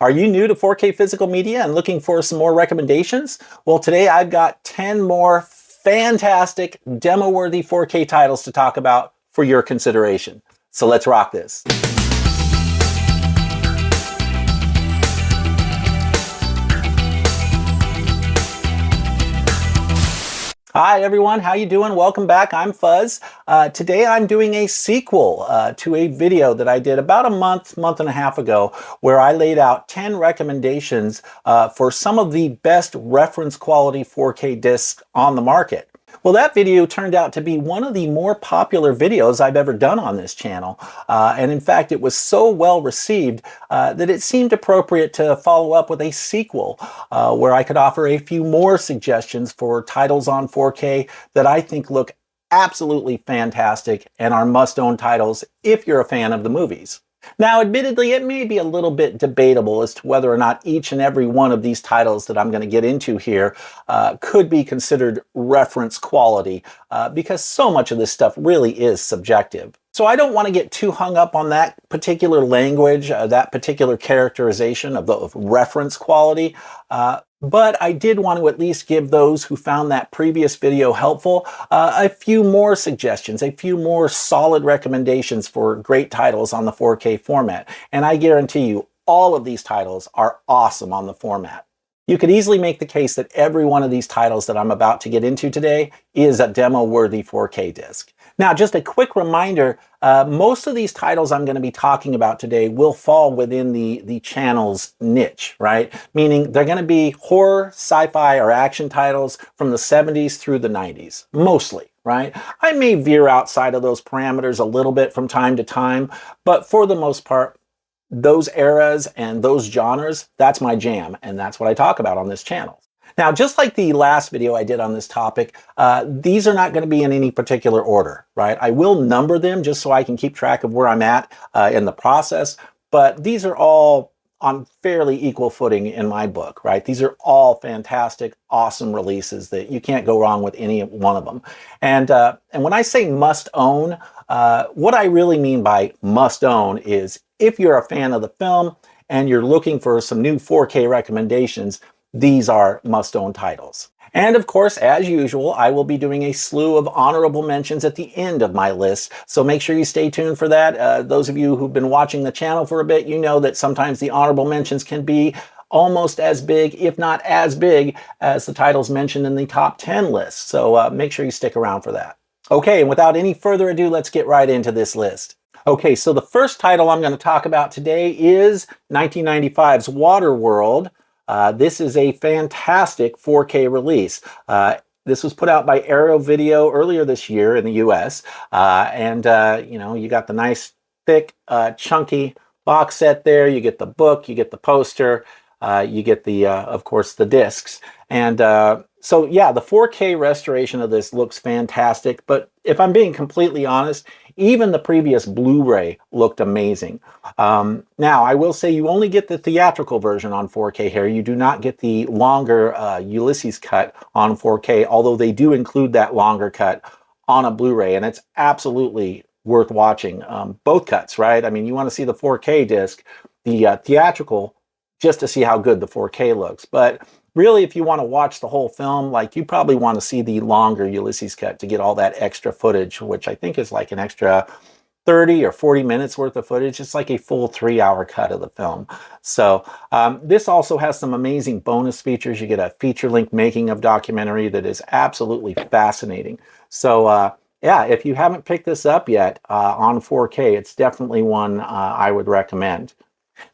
Are you new to 4K physical media and looking for some more recommendations? Well, today I've got 10 more fantastic demo-worthy 4K titles to talk about for your consideration. So let's rock this. Hi everyone, how you doing? Welcome back. I'm Fuzz. Today I'm doing a sequel to a video that I did about a month and a half ago, where I laid out 10 recommendations for some of the best reference quality 4K discs on the market. Well, that video turned out to be one of the more popular videos I've ever done on this channel. And in fact, it was so well received that it seemed appropriate to follow up with a sequel where I could offer a few more suggestions for titles on 4K that I think look absolutely fantastic and are must-own titles if you're a fan of the movies. Now, admittedly, it may be a little bit debatable as to whether or not each and every one of these titles that I'm going to get into here could be considered reference quality, because so much of this stuff really is subjective. So I don't want to get too hung up on that particular language, that particular characterization of the reference quality. But I did want to at least give those who found that previous video helpful a few more suggestions, a few more solid recommendations for great titles on the 4K format. And I guarantee you, all of these titles are awesome on the format. You could easily make the case that every one of these titles that I'm about to get into today is a demo-worthy 4K disc. Now, just a quick reminder, most of these titles I'm going to be talking about today will fall within the channel's niche, right? Meaning they're going to be horror, sci-fi, or action titles from the 70s through the 90s, mostly, right? I may veer outside of those parameters a little bit from time to time, but for the most part, those eras and those genres, that's my jam, and that's what I talk about on this channel. Now, just like the last video I did on this topic, these are not going to be in any particular order, right? I will number them just so I can keep track of where I'm at in the process, but these are all on fairly equal footing in my book, right? These are all fantastic, awesome releases that you can't go wrong with any one of them. And when I say must own, what I really mean by must own is if you're a fan of the film and you're looking for some new 4K recommendations, these are must-own titles. And of course, as usual, I will be doing a slew of honorable mentions at the end of my list, so make sure you stay tuned for that. Those of you who've been watching the channel for a bit, you know that sometimes the honorable mentions can be almost as big, if not as big, as the titles mentioned in the top 10 list. So make sure you stick around for that. Okay, and without any further ado, let's get right into this list. Okay, so the first title I'm going to talk about today is 1995's Waterworld. This is a fantastic 4K release. This was put out by Arrow Video earlier this year in the US. You know, you got the nice, thick, chunky box set there. You get the book, you get the poster, you get the, of course, the discs. And so, yeah, the 4K restoration of this looks fantastic. But if I'm being completely honest, even the previous Blu-ray looked amazing. Now, I will say you only get the theatrical version on 4K here. You do not get the longer Ulysses cut on 4K, although they do include that longer cut on a Blu-ray, and it's absolutely worth watching. Both cuts, right? I mean, you want to see the 4K disc, the theatrical, just to see how good the 4K looks. But really, if you want to watch the whole film, like, you probably want to see the longer Ulysses cut to get all that extra footage, which I think is like an extra 30 or 40 minutes worth of footage. It's like a full 3-hour cut of the film. So this also has some amazing bonus features. You get a feature-length making of documentary that is absolutely fascinating. So yeah, if you haven't picked this up yet on 4K, it's definitely one I would recommend.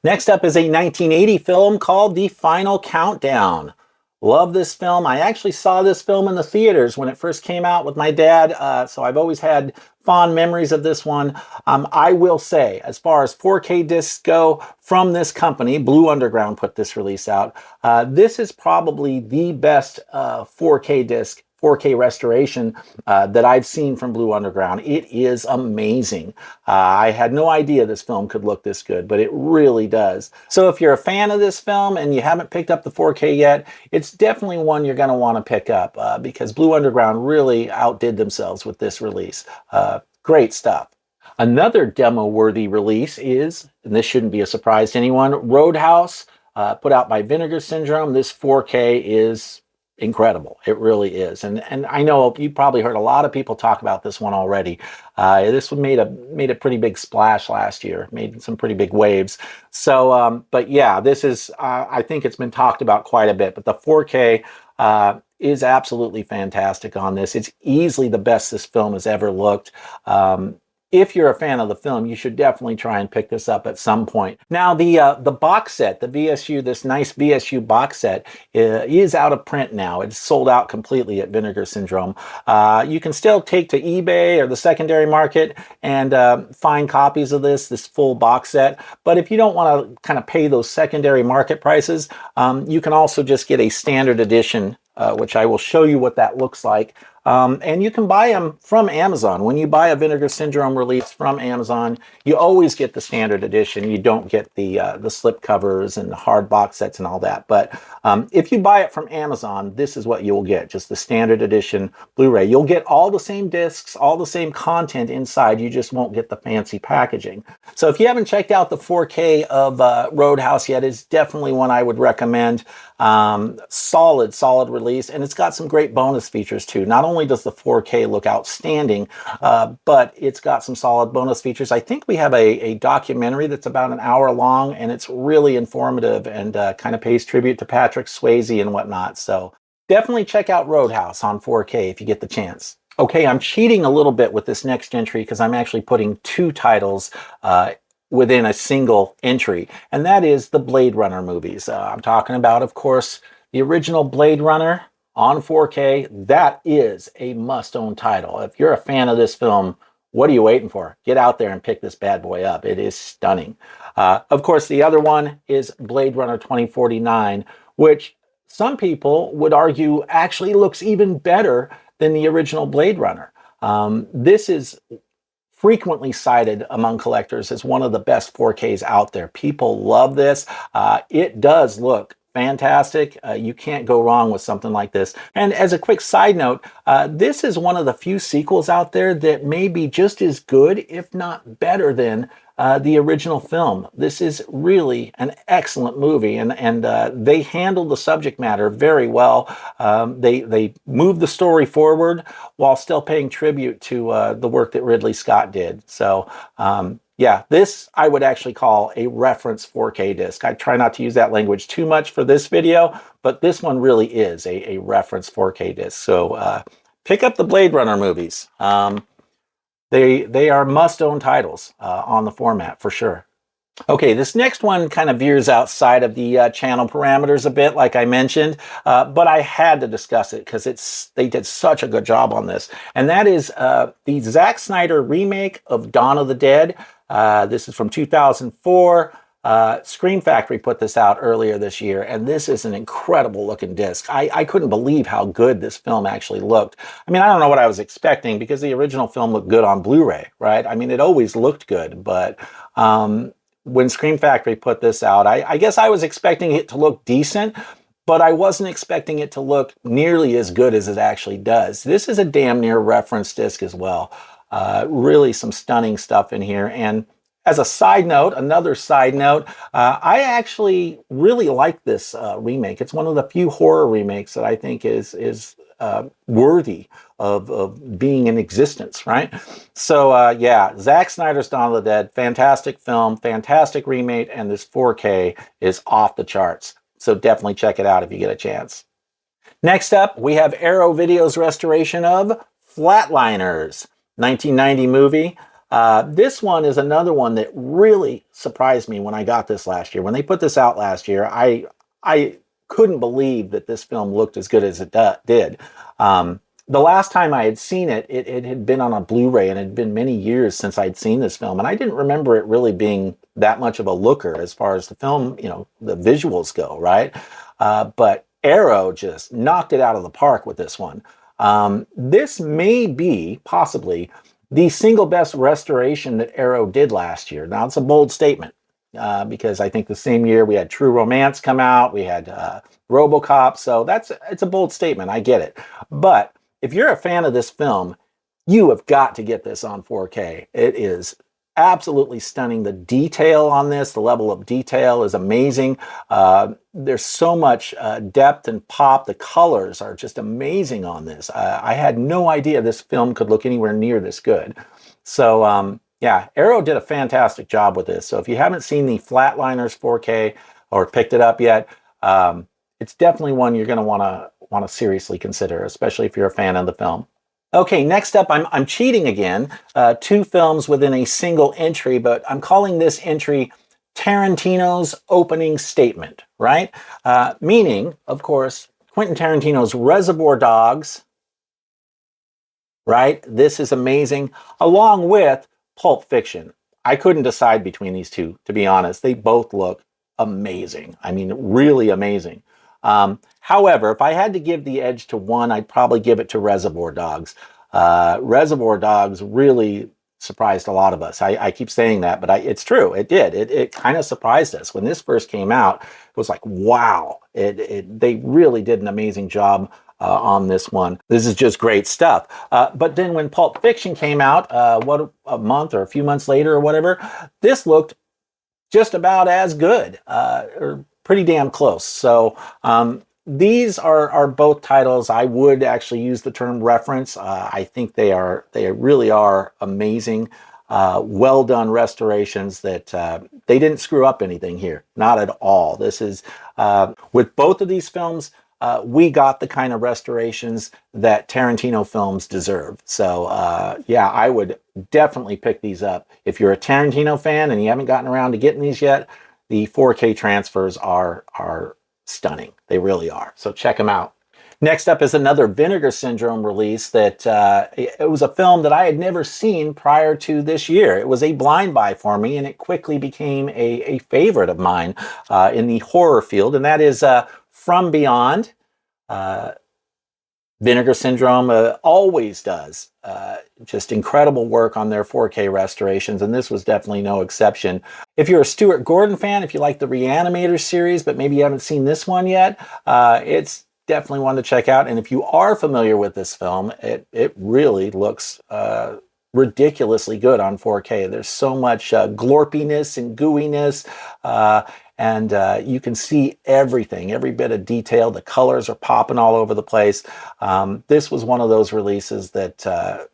Next up is a 1980 film called The Final Countdown. Love this film. I actually saw this film in the theaters when it first came out with my dad, so I've always had fond memories of this one. I will say, as far as 4K discs go from this company, Blue Underground put this release out, this is probably the best 4K disc, 4K restoration that I've seen from Blue Underground. It is amazing. I had no idea this film could look this good, but it really does. So if you're a fan of this film and you haven't picked up the 4K yet, it's definitely one you're going to want to pick up because Blue Underground really outdid themselves with this release. Great stuff. Another demo-worthy release is, and this shouldn't be a surprise to anyone, Roadhouse put out by Vinegar Syndrome. This 4K is incredible. It really is. And I know you probably heard a lot of people talk about this one already. This one made a pretty big splash last year, made some pretty big waves. So, but yeah, this is, I think it's been talked about quite a bit, but the 4K is absolutely fantastic on this. It's easily the best this film has ever looked. If you're a fan of the film, you should definitely try and pick this up at some point. Now, the box set, the VSU, this nice VSU box set, is out of print now. It's sold out completely at Vinegar Syndrome. You can still take to eBay or the secondary market and find copies of this full box set. But if you don't want to kind of pay those secondary market prices, you can also just get a standard edition, which I will show you what that looks like. And you can buy them from Amazon. When you buy a Vinegar Syndrome release from Amazon, you always get the standard edition. You don't get the slip covers and the hard box sets and all that. But if you buy it from Amazon, this is what you'll get, just the standard edition Blu-ray. You'll get all the same discs, all the same content inside. You just won't get the fancy packaging. So if you haven't checked out the 4K of Roadhouse yet, it's definitely one I would recommend. Solid release, and it's got some great bonus features too. Not only does the 4K look outstanding, but it's got some solid bonus features. I think we have a documentary that's about an hour long, and it's really informative and kind of pays tribute to Patrick Swayze and whatnot. So definitely check out Roadhouse on 4K if you get the chance. Okay, I'm cheating a little bit with this next entry because I'm actually putting two titles within a single entry, and that is the Blade Runner movies. I'm talking about, of course, the original Blade Runner on 4K. That is a must-own title. If you're a fan of this film, what are you waiting for? Get out there and pick this bad boy up. It is stunning. Of course, the other one is Blade Runner 2049, which some people would argue actually looks even better than the original Blade Runner. This is frequently cited among collectors as one of the best 4Ks out there. People love this. It does look fantastic. You can't go wrong with something like this. And as a quick side note, this is one of the few sequels out there that may be just as good, if not better than the original film. This is really an excellent movie, and they handled the subject matter very well. They moved the story forward while still paying tribute to the work that Ridley Scott did. So yeah, this I would actually call a reference 4K disc. I try not to use that language too much for this video, but this one really is a reference 4K disc. So pick up the Blade Runner movies. They are must-own titles on the format for sure. Okay, this next one kind of veers outside of the channel parameters a bit, like I mentioned, but I had to discuss it because they did such a good job on this. And that is the Zack Snyder remake of Dawn of the Dead. This is from 2004. Scream Factory put this out earlier this year, and this is an incredible looking disc. I couldn't believe how good this film actually looked. I mean, I don't know what I was expecting because the original film looked good on Blu-ray, right? I mean, it always looked good, but when Scream Factory put this out, I guess I was expecting it to look decent, but I wasn't expecting it to look nearly as good as it actually does. This is a damn near reference disc as well. Really some stunning stuff in here. And as a side note, another side note, I actually really like this remake. It's one of the few horror remakes that I think is worthy of being in existence, right? So yeah, Zack Snyder's Dawn of the Dead, fantastic film, fantastic remake, and this 4K is off the charts. So definitely check it out if you get a chance. Next up, we have Arrow Video's restoration of Flatliners, 1990 movie. This one is another one that really surprised me when I got this last year. When they put this out last year, I couldn't believe that this film looked as good as it did. The last time I had seen it, it had been on a Blu-ray, and it had been many years since I'd seen this film, and I didn't remember it really being that much of a looker as far as the film, you know, the visuals go, right? But Arrow just knocked it out of the park with this one. This may be, possibly, the single best restoration that Arrow did last year. Now, it's a bold statement, because I think the same year we had True Romance come out, we had RoboCop, so it's a bold statement, I get it. But if you're a fan of this film, you have got to get this on 4K. It is absolutely stunning. The detail on this, the level of detail is amazing. There's so much depth and pop. The colors are just amazing on this. I had no idea this film could look anywhere near this good. So yeah, Arrow did a fantastic job with this. So if you haven't seen the Flatliners 4K or picked it up yet, it's definitely one you're going to want to seriously consider, especially if you're a fan of the film. Okay, next up, I'm cheating again. 2 films within a single entry, but I'm calling this entry Tarantino's opening statement, right? Meaning, of course, Quentin Tarantino's Reservoir Dogs, right? This is amazing, along with Pulp Fiction. I couldn't decide between these two, to be honest. They both look amazing. I mean, really amazing. However, if I had to give the edge to one, I'd probably give it to Reservoir Dogs. Reservoir Dogs really surprised a lot of us. I keep saying that, but it's true. It did. It kind of surprised us. When this first came out, it was like, wow. They really did an amazing job on this one. This is just great stuff. But then when Pulp Fiction came out, a month or a few months later or whatever, this looked just about as good, or pretty damn close. So these are both titles I would actually use the term reference. I think they really are amazing, well done restorations that they didn't screw up anything here, not at all. This is with both of these films. We got the kind of restorations that Tarantino films deserve. So yeah, I would definitely pick these up. If you're a Tarantino fan and you haven't gotten around to getting these yet, the 4K transfers are stunning. They really are. So check them out. Next up is another Vinegar Syndrome release that it was a film that I had never seen prior to this year. It was a blind buy for me, and it quickly became a favorite of mine in the horror field, and that is From Beyond. Vinegar Syndrome always does just incredible work on their 4K restorations, and this was definitely no exception. If you're a Stuart Gordon fan, if you like the Reanimator series, but maybe you haven't seen this one yet, it's definitely one to check out. And if you are familiar with this film, it really looks ridiculously good on 4K. There's so much glorpiness and gooiness, and you can see everything, every bit of detail. The colors are popping all over the place. This was one of those releases that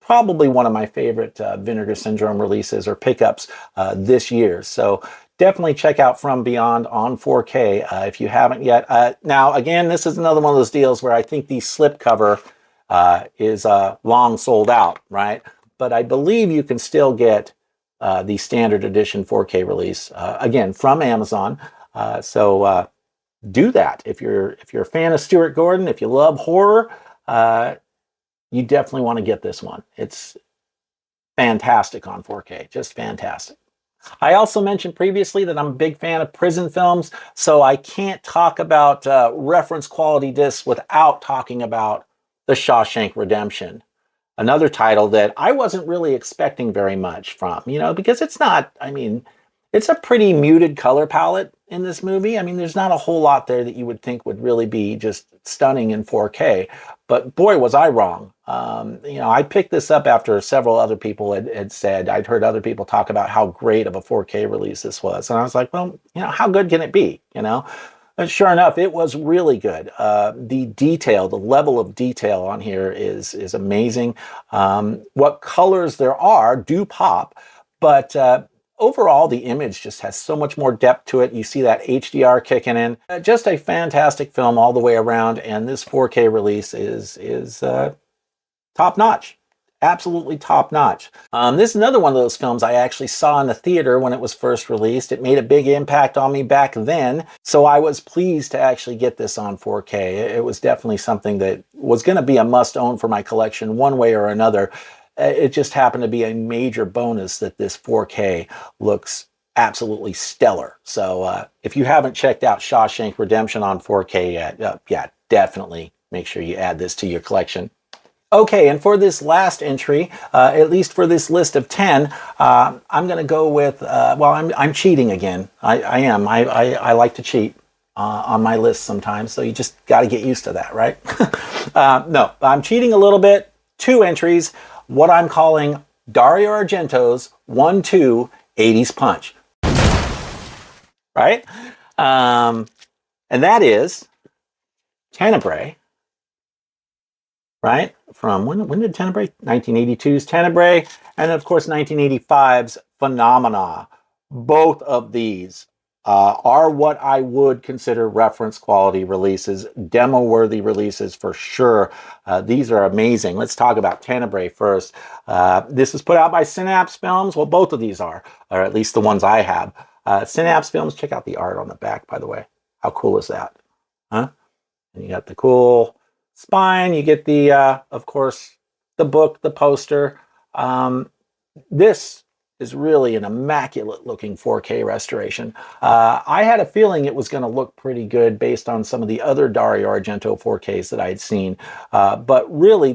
probably one of my favorite Vinegar Syndrome releases or pickups this year. So definitely check out From Beyond on 4K if you haven't yet. Now, again, this is another one of those deals where I think the slipcover is long sold out, right? But I believe you can still get the standard edition 4K release, again, from Amazon. So do that. If you're a fan of Stuart Gordon, if you love horror, you definitely want to get this one. It's fantastic on 4K, just fantastic. I also mentioned previously that I'm a big fan of prison films, so I can't talk about reference quality discs without talking about The Shawshank Redemption. Another title that I wasn't really expecting very much from, because it's not, it's a pretty muted color palette in this movie. There's not a whole lot there that you would think would really be just stunning in 4K, but boy, was I wrong. I picked this up after several other people had said, I'd heard other people talk about how great of a 4K release this was. And I was like, well, how good can it be, And sure enough, it was really good. The detail, the level of detail on here is amazing. What colors there are do pop, but overall, the image just has so much more depth to it. You see that HDR kicking in. Just a fantastic film all the way around, and this 4K release is top-notch. Absolutely top-notch. This is another one of those films I actually saw in the theater when it was first released. It made a big impact on me back then, so I was pleased to actually get this on 4K. It was definitely something that was going to be a must-own for my collection one way or another. It just happened to be a major bonus that this 4K looks absolutely stellar. So if you haven't checked out Shawshank Redemption on 4K yet, yeah, definitely make sure you add this to your collection. Okay, and for this last entry, at least for this list of 10, I'm going to go with, I'm cheating again. I am. I like to cheat on my list sometimes, so you just got to get used to that, right? No, I'm cheating a little bit. 2 entries, what I'm calling Dario Argento's 1-2 80s punch. Right? And that is Tenebrae, right? From when did Tenebrae? 1982's Tenebrae, and of course 1985's Phenomena. Both of these are what I would consider reference quality releases, demo-worthy releases for sure. These are amazing. Let's talk about Tenebrae first. This is put out by Synapse Films. Well, both of these are, or at least the ones I have. Synapse Films, check out the art on the back, by the way. How cool is that? Huh? And you got the cool spine. You get the, of course, the book, the poster. This is really an immaculate looking 4K restoration. I had a feeling it was going to look pretty good based on some of the other Dario Argento 4Ks that I had seen. But really,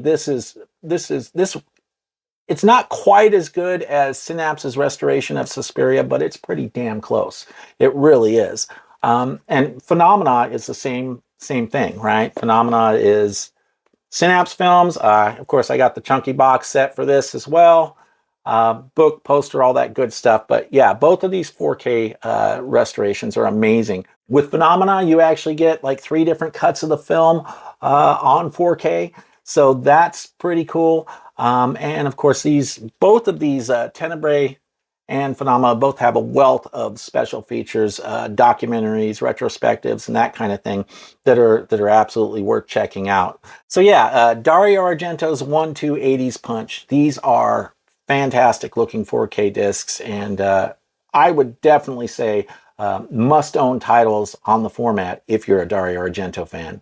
it's not quite as good as Synapse's restoration of Suspiria, but it's pretty damn close. It really is. And Phenomena is the same thing, right? Phenomena is Synapse Films. Of course, I got the chunky box set for this as well. Book, poster, all that good stuff. But yeah, both of these 4K restorations are amazing. With Phenomena, you actually get like 3 different cuts of the film on 4K. So that's pretty cool. And of course, both of these Tenebrae and Phenomena both have a wealth of special features, documentaries, retrospectives, and that kind of thing that are absolutely worth checking out. So yeah, Dario Argento's 1-2 80s punch. These are fantastic looking 4K discs, and I would definitely say must-own titles on the format if you're a Dario Argento fan.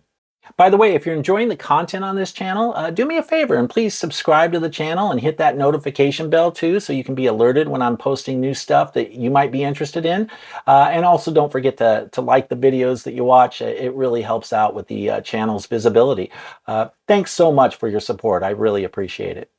By the way, if you're enjoying the content on this channel, do me a favor and please subscribe to the channel and hit that notification bell too, so you can be alerted when I'm posting new stuff that you might be interested in. And also don't forget to like the videos that you watch. It really helps out with the channel's visibility. Thanks so much for your support. I really appreciate it.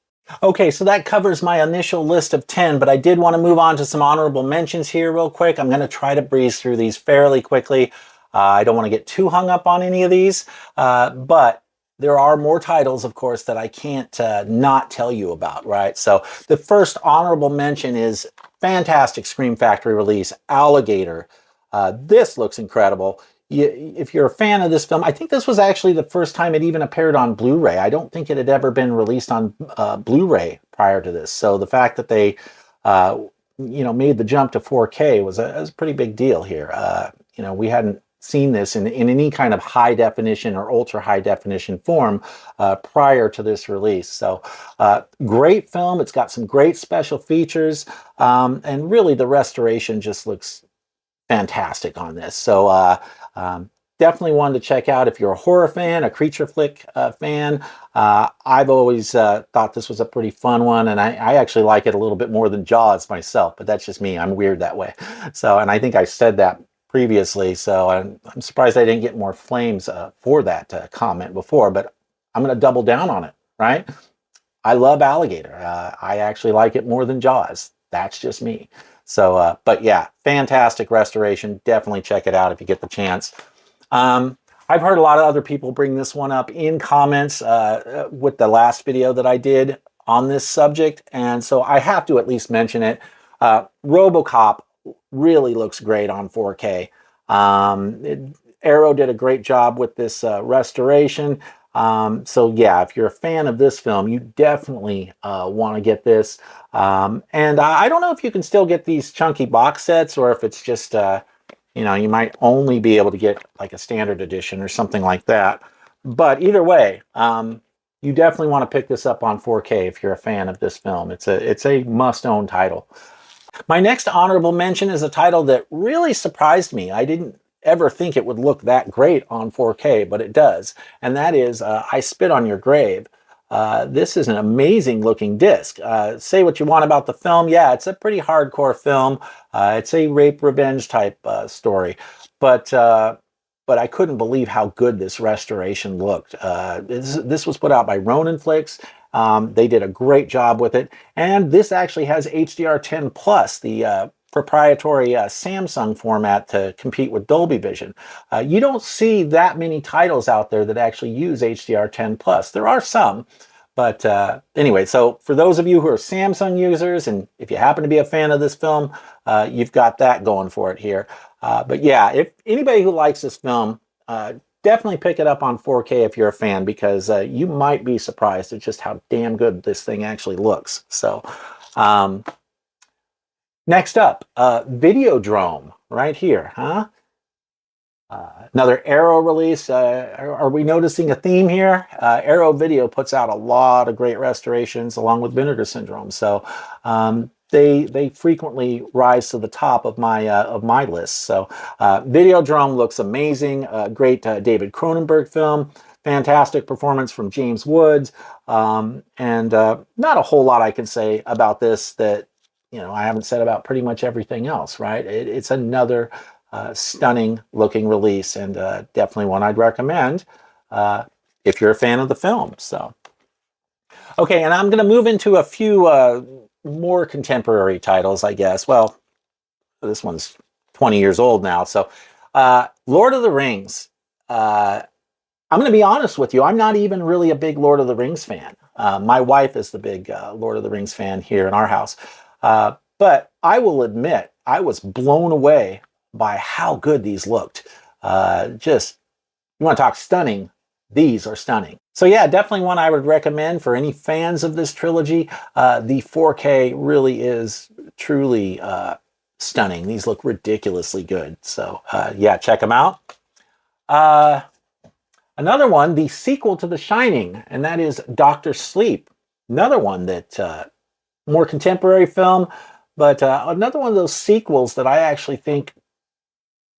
Okay, so that covers my initial list of 10, but I did want to move on to some honorable mentions here real quick. I'm going to try to breeze through these fairly quickly. I don't want to get too hung up on any of these, but there are more titles, of course, that I can't not tell you about, right? So the first honorable mention is fantastic Scream Factory release, Alligator. This looks incredible. If you're a fan of this film, I think this was actually the first time it even appeared on Blu-ray. I don't think it had ever been released on Blu-ray prior to this. So the fact that they, made the jump to 4K was a pretty big deal here. We hadn't seen this in any kind of high definition or ultra high definition form prior to this release. So great film. It's got some great special features, and really the restoration just looks fantastic on this. So definitely one to check out if you're a horror fan, a creature flick fan. I've always thought this was a pretty fun one, and I actually like it a little bit more than Jaws myself, but that's just me. I'm weird that way. So, and I think I said that previously, so I'm surprised I didn't get more flames for that comment before, but I'm going to double down on it, right? I love Alligator. I actually like it more than Jaws. That's just me. So, but yeah, fantastic restoration. Definitely check it out if you get the chance. I've heard a lot of other people bring this one up in comments with the last video that I did on this subject, and so I have to at least mention it. RoboCop really looks great on 4K. Arrow did a great job with this restoration. So yeah, if you're a fan of this film, you definitely want to get this. And I don't know if you can still get these chunky box sets, or if it's just, you might only be able to get like a standard edition or something like that. But either way, you definitely want to pick this up on 4K if you're a fan of this film. It's a must-own title. My next honorable mention is a title that really surprised me. I didn't ever think it would look that great on 4K, but it does. And that is I Spit on Your Grave. This is an amazing looking disc. Say what you want about the film. Yeah, it's a pretty hardcore film. It's a rape revenge type story. But I couldn't believe how good this restoration looked. This was put out by Ronin Flicks. They did a great job with it. And this actually has HDR10 Plus, the proprietary Samsung format to compete with Dolby Vision. You don't see that many titles out there that actually use HDR10 Plus. There are some, But anyway, so for those of you who are Samsung users, and if you happen to be a fan of this film, you've got that going for it here. But yeah, if anybody who likes this film, definitely pick it up on 4K if you're a fan, because you might be surprised at just how damn good this thing actually looks. So next up, Videodrome right here, huh? Another Arrow release. Are we noticing a theme here? Arrow Video puts out a lot of great restorations along with Vinegar Syndrome. So they frequently rise to the top of my list. So Videodrome looks amazing. Great David Cronenberg film. Fantastic performance from James Woods. And not a whole lot I can say about this that I haven't said about pretty much everything else, right? It's another stunning looking release, and definitely one I'd recommend if you're a fan of the film. So, okay, and I'm going to move into a few more contemporary titles, I guess. Well, this one's 20 years old now. So, Lord of the Rings. I'm going to be honest with you. I'm not even really a big Lord of the Rings fan. My wife is the big Lord of the Rings fan here in our house. But I will admit, I was blown away by how good these looked. Just, you want to talk stunning, these are stunning. So yeah, definitely one I would recommend for any fans of this trilogy. The 4K really is truly stunning. These look ridiculously good. So yeah, check them out. Another one, the sequel to The Shining, and that is Doctor Sleep. Another one that, more contemporary film, but another one of those sequels that I actually think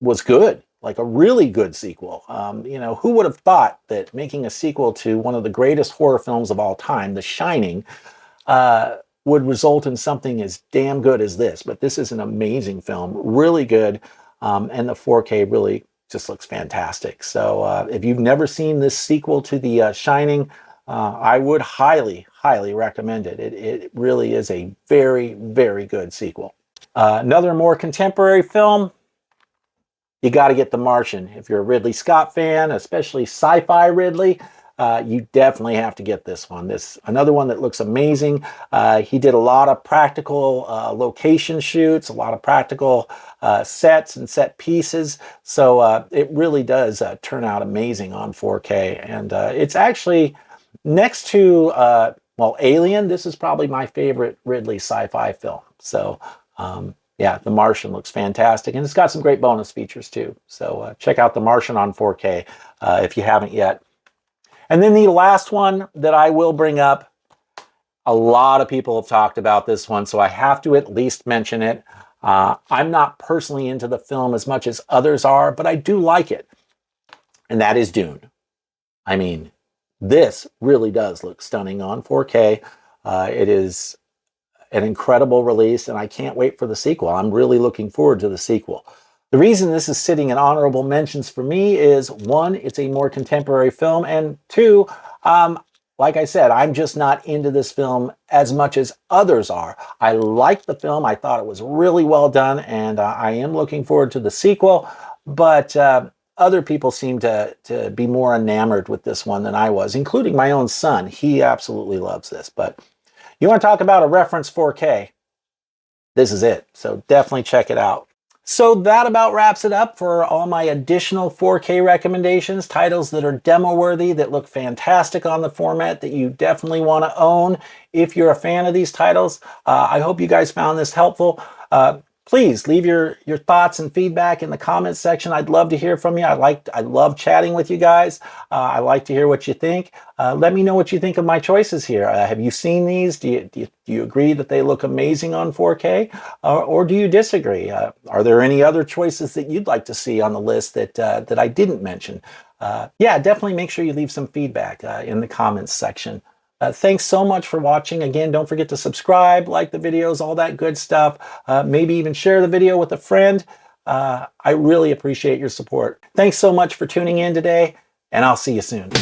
was good, like a really good sequel. Who would have thought that making a sequel to one of the greatest horror films of all time, The Shining, would result in something as damn good as this? But this is an amazing film, really good, and the 4K really just looks fantastic. So if you've never seen this sequel to The Shining, I would highly, highly recommend it. It really is a very, very good sequel. Another more contemporary film, you got to get The Martian. If you're a Ridley Scott fan, especially sci-fi Ridley, you definitely have to get this one. Another one that looks amazing. He did a lot of practical location shoots, a lot of practical sets and set pieces. So it really does turn out amazing on 4K. And it's actually next to, Alien, this is probably my favorite Ridley sci-fi film. So yeah, The Martian looks fantastic, and it's got some great bonus features too. So check out The Martian on 4K if you haven't yet. And then the last one that I will bring up, a lot of people have talked about this one, so I have to at least mention it. I'm not personally into the film as much as others are, but I do like it, and that is Dune. I mean, this really does look stunning on 4K. It is an incredible release, and I can't wait for the sequel. I'm really looking forward to the sequel. The reason this is sitting in honorable mentions for me is, one, it's a more contemporary film, and two, like I said, I'm just not into this film as much as others are. I liked the film. I thought it was really well done, and I am looking forward to the sequel, but other people seem to be more enamored with this one than I was, including my own son. He absolutely loves this. But you want to talk about a reference 4K? This is it. So definitely check it out. So that about wraps it up for all my additional 4K recommendations, titles that are demo worthy, that look fantastic on the format, that you definitely want to own if you're a fan of these titles. I hope you guys found this helpful. Please leave your thoughts and feedback in the comments section. I'd love to hear from you. I love chatting with you guys. I like to hear what you think. Let me know what you think of my choices here. Have you seen these? Do you agree that they look amazing on 4K, or do you disagree? Are there any other choices that you'd like to see on the list that I didn't mention? Yeah, definitely make sure you leave some feedback in the comments section. Thanks so much for watching. Again, don't forget to subscribe, like the videos, all that good stuff. Maybe even share the video with a friend. I really appreciate your support. Thanks so much for tuning in today, and I'll see you soon.